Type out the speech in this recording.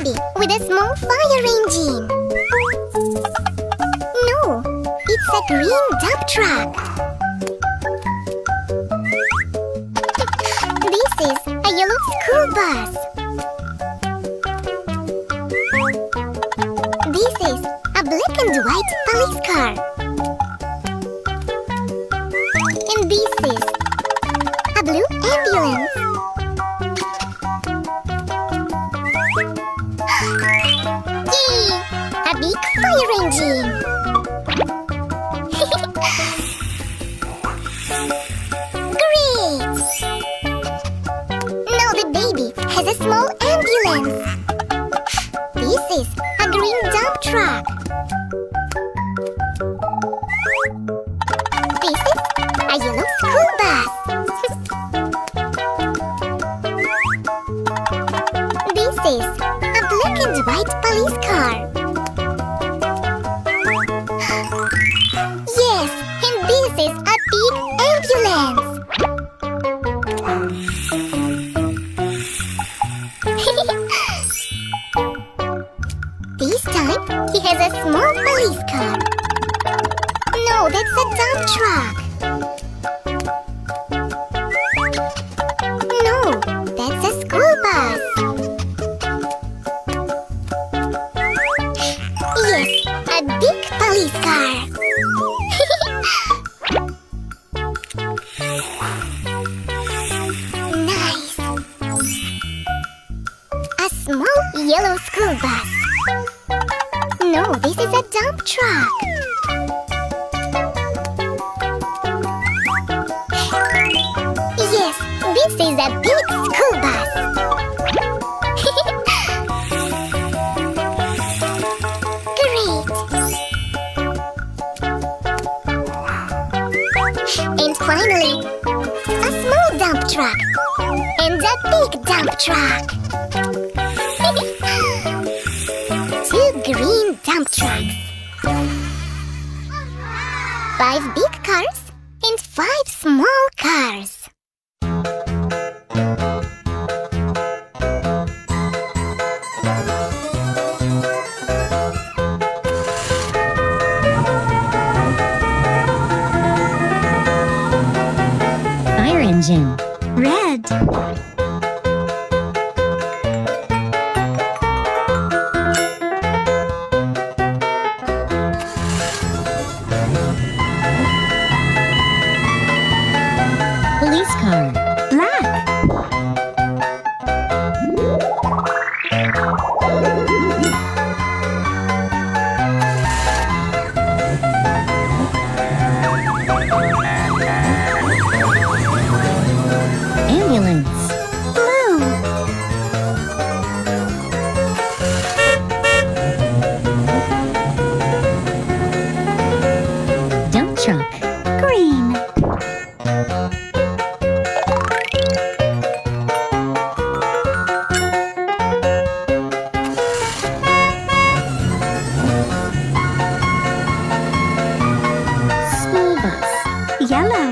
baby with a small fire engine. No, it's a green dump truck. This is a yellow school bus. This is a black and white police car. And this is a blue ambulance. Yay! A big fire engine. Great! Now the baby has a small ambulance. This is a green dump truck. This is a yellow school bus. This is a black and white police car. Yes, and this is a big ambulance. This time, he has a small police car. No, that's a dump truck. No, that's a school bus. Yes, a big police car. Nice. A small yellow school bus. No, this is a dump truck. Yes, this is a big school bus. Great. And finally, a small dump truck and a big dump truck. Two green dump trucks. 5 big cars and 5 small cars. Fire engine. Red. Police car. Black. Ambulance. Blue. Dump truck. Green. School bus. Yellow.